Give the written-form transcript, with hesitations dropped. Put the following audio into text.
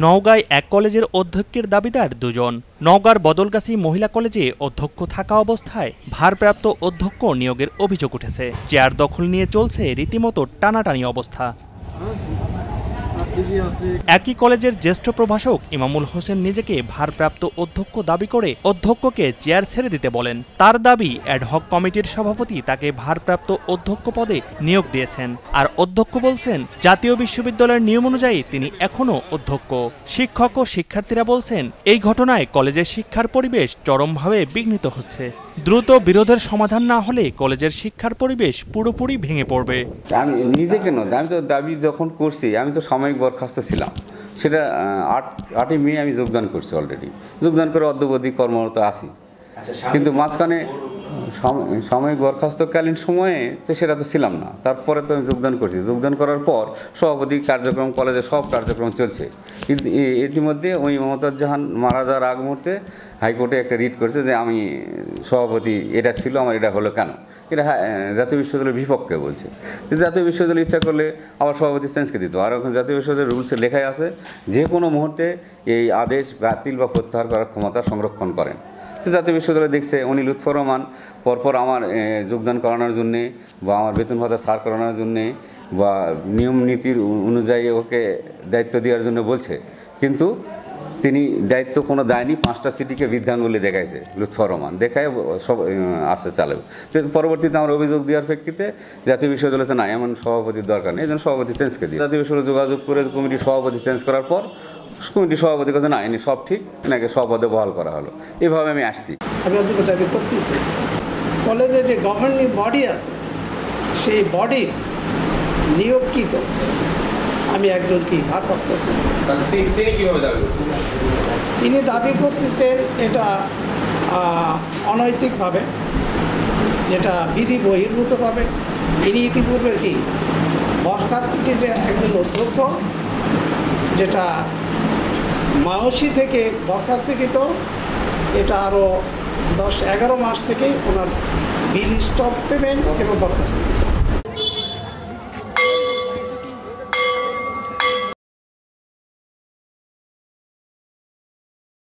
নওগাঁয় এক কলেজের অধ্যক্ষের দাবিদার দুজন। নওগাঁর বদলগাছি মহিলা কলেজে অধ্যক্ষ থাকা অবস্থায় ভারপ্রাপ্ত অধ্যক্ষ নিয়োগের অভিযোগ উঠেছে। চেয়ার দখল নিয়ে চলছে রীতিমতো টানাটানি অবস্থা। একই কলেজের জ্যেষ্ঠ প্রভাষক ইমামুল হোসেন নিজেকে ভারপ্রাপ্ত অধ্যক্ষ দাবি করে অধ্যক্ষকে চেয়ার ছেড়ে দিতে বলেন। তার দাবি অ্যাডহক কমিটির সভাপতি তাকে ভারপ্রাপ্ত অধ্যক্ষ পদে নিয়োগ দিয়েছেন, আর অধ্যক্ষ বলছেন জাতীয় বিশ্ববিদ্যালয়ের নিয়ম অনুযায়ী তিনি এখনও অধ্যক্ষ। শিক্ষক ও শিক্ষার্থীরা বলছেন এই ঘটনায় কলেজের শিক্ষার পরিবেশ চরমভাবে বিঘ্নিত হচ্ছে। দ্রুত বিরোধের সমাধান না হলে কলেজের শিক্ষার পরিবেশ পুরোপুরি ভেঙে পড়বে। আমি নিজে কেন, আমি তো দাবি যখন করছি, আমি তো সাময়িক বরখাস্ত ছিলাম, সেটা 8ই মে আমি যোগদান করছি। অলরেডি যোগদান করে অদ্যাবধি কর্মরত আছি, কিন্তু মাঝখানে সাময়িক বরখাস্তকালীন সময়ে তো সেটা তো ছিলাম না। তারপরে তো আমি যোগদান করছি। যোগদান করার পর সভাপতি কার্যক্রম, কলেজের সব কার্যক্রম চলছে। কিন্তু ইতিমধ্যে ওই মমতাজ জাহান মারা যাওয়ার আগ মুহূর্তে হাইকোর্টে একটা রিট করেছে যে আমি সভাপতি এটা ছিল, আমার এটা হলো কেন, এটা জাতীয় বিশ্ববিদ্যালয়ের বিপক্ষে বলছে। যে জাতীয় বিশ্ববিদ্যালয় ইচ্ছা করলে আবার সভাপতি চেঞ্জকে দিত। আর এখন জাতীয় বিশ্ববিদ্যালয়ের রুলসে লেখাই আছে যে কোনো মুহূর্তে এই আদেশ বাতিল বা প্রত্যাহার করার ক্ষমতা সংরক্ষণ করেন। জাতীয় বিশ্ববিদ্যালয় দেখছে উনি লুৎফর রহমান পরপর আমার যোগদান করানোর জন্যে বা আমার বেতন ভাতা ছাড় করানোর জন্যে বা নিয়ম নীতির অনুযায়ী ওকে দায়িত্ব দেওয়ার জন্য বলছে, কিন্তু তিনি দায়িত্ব কোনো দেয়নি। 5টা সিটিকে বিধানগুলি দেখাইছে লুৎফর রহমান, দেখায় সব আসতে চালাবে। পরবর্তীতে আমার অভিযোগ দেওয়ার প্রেক্ষিতে জাতীয় বিশ্ববিদ্যালয় না, এমন সভাপতির দরকার নেই, এই জন্য সভাপতি চেঞ্জকে দিই। জাতীয় বিশ্ববিদ্যালয় যোগাযোগ করে কমিটির সভাপতি চেঞ্জ করার পর কমিটির সভাপতি কাছে না, এনে সব ঠিক, এনাকে সব পদে বহাল করা হলো। এভাবে আমি আসছি। আমি অধ্যক্ষ দাবি করতেছি কলেজে যে গভর্নিং বডি আছে সেই বডি নিয়োগকৃত আমি একজন কি ভারপ্রাপ্ত। তিনি দাবি করতেছেন এটা অনৈতিকভাবে, যেটা বিধি বহির্ভূতভাবে। তিনি ইতিপূর্বে কি বরখাস্ত থেকে যে একজন অধ্যক্ষ, যেটা মাওসি থেকে বরখাস্তকৃত, এটা আরও 10-11 মাস থেকে ওনার বিল স্টপ পেমেন্ট এবং বরখাস্তকৃত।